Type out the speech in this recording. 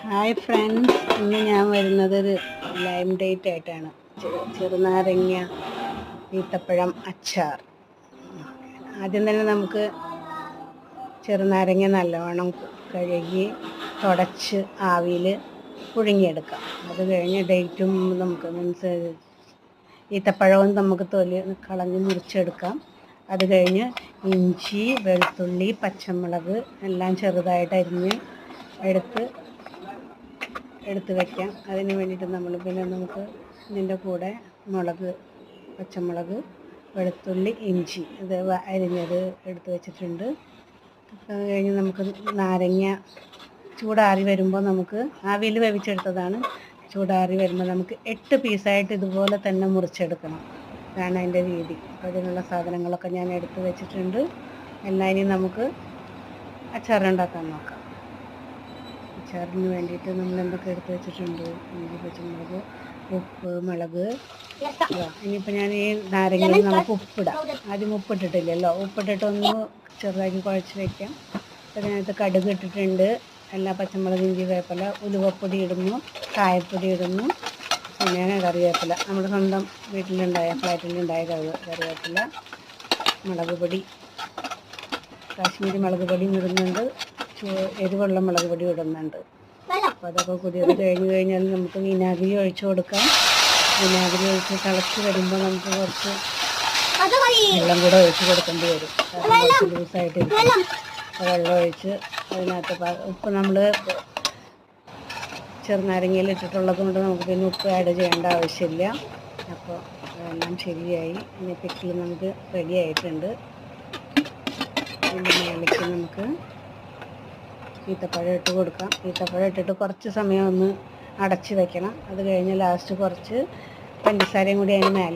Hi friends, ഇന്ന് ഞാൻ വരുന്നത് ഒരു ലൈം ഡേറ്റ് ആയിട്ടാണ്. ചെറുനാരങ്ങ ഈത്തപ്പഴം അച്ചാർ. ആദ്യം തന്നെ നമുക്ക് ചെറുനാരങ്ങ നല്ലവണ്ണം കഴുകി തുടച്ച് ആവിയിൽ പുഴുങ്ങിയെടുക്കാം. അത് കഴിഞ്ഞ് ഡേറ്റും നമുക്ക് മീൻസ് ഈത്തപ്പഴവും നമുക്ക് തൊലി കളഞ്ഞ് മുറിച്ചെടുക്കാം. അത് കഴിഞ്ഞ് ഇഞ്ചി, വെളുത്തുള്ളി, പച്ചമുളക് എല്ലാം ചെറുതായിട്ട് അരിഞ്ഞ് എടുത്ത് വയ്ക്കാം. അതിന് വേണ്ടിയിട്ട് നമുക്ക് ഇതിൻ്റെ കൂടെ മുളക്, പച്ചമുളക്, വെളുത്തുള്ളി, ഇഞ്ചി ഇത് അരിഞ്ഞത് എടുത്ത് വെച്ചിട്ടുണ്ട്. അത് കഴിഞ്ഞ് നമുക്ക് നാരങ്ങ ചൂടാറി വരുമ്പോൾ നമുക്ക് ആവിയിൽ വേവിച്ചെടുത്തതാണ്. ചൂടാറി വരുമ്പോൾ നമുക്ക് 8 പീസായിട്ട് ഇതുപോലെ തന്നെ മുറിച്ചെടുക്കണം. ഇതാണ് അതിൻ്റെ രീതി. അപ്പോൾ അതിനുള്ള സാധനങ്ങളൊക്കെ ഞാൻ എടുത്ത് വെച്ചിട്ടുണ്ട്. എല്ലാം ഇനി നമുക്ക് അച്ചാറുണ്ടാക്കാൻ നോക്കാം. അച്ചാറിന് വേണ്ടിയിട്ട് നമ്മൾ എന്തൊക്കെ എടുത്ത് വെച്ചിട്ടുണ്ട്: ഇഞ്ചി, പച്ചമുളക്, ഉപ്പ്, മുളക്. ഇനിയിപ്പോൾ ഞാൻ ഈ നാരങ്ങയിൽ നമുക്ക് ഉപ്പിടാം. ആദ്യം ഉപ്പിട്ടിട്ടില്ലല്ലോ. ഉപ്പിട്ടിട്ട് ഒന്ന് ചെറുതാക്കി കുഴച്ച് വയ്ക്കാം. അതിനകത്ത് കടുക് ഇട്ടിട്ടുണ്ട്. എല്ലാ പച്ചമുളക്, ഇഞ്ചി, വേപ്പില, ഉലുവപ്പൊടി ഇടുന്നു, കായപ്പൊടി ഇടുന്നു, പിന്നെ കറിവേപ്പില, നമ്മുടെ സ്വന്തം വീട്ടിലുണ്ടായ ഫ്ലാറ്റിലുണ്ടായ കറിവേപ്പില, മുളക് പൊടി, കാശ്മീരി മുളക് പൊടിയും ഇടുന്നുണ്ട്, എരിവുള്ള മുളക് പൊടി ഇടുന്നുണ്ട്. അപ്പോൾ അതൊക്കെ കൂടി അത് കഴിഞ്ഞാൽ നമുക്ക് വിനാഗിരി ഒഴിച്ചു കൊടുക്കാം. വിനാഗിരി ഒഴിച്ച് തിളച്ച് വരുമ്പോൾ നമുക്ക് കുറച്ച് വെള്ളം കൂടെ ഒഴിച്ച് കൊടുക്കേണ്ടി വരും. കുറച്ച് ലൂസായിട്ട് ഇരിക്കും. വെള്ളം ഒഴിച്ച് അതിനകത്ത് ഉപ്പ് നമ്മൾ ചെറുനാരങ്ങയിൽ ഇട്ടിട്ടുള്ളത് കൊണ്ട് നമുക്ക് പിന്നെ ഉപ്പ് ആഡ് ചെയ്യേണ്ട ആവശ്യമില്ല. അപ്പോൾ എല്ലാം ശരിയായി. ഇനി പിക്കിൾ നമുക്ക് റെഡി ആയിട്ടുണ്ട്. ഇതിൻ്റെ മേലേക്ക് നമുക്ക് ഈത്തപ്പഴം ഇട്ട് കൊടുക്കാം. ഈത്തപ്പഴം ഇട്ടിട്ട് കുറച്ച് സമയം ഒന്ന് അടച്ച് വെക്കണം. അത് കഴിഞ്ഞ് ലാസ്റ്റ് കുറച്ച് പഞ്ചസാരയും കൂടി അതിന് മേലെ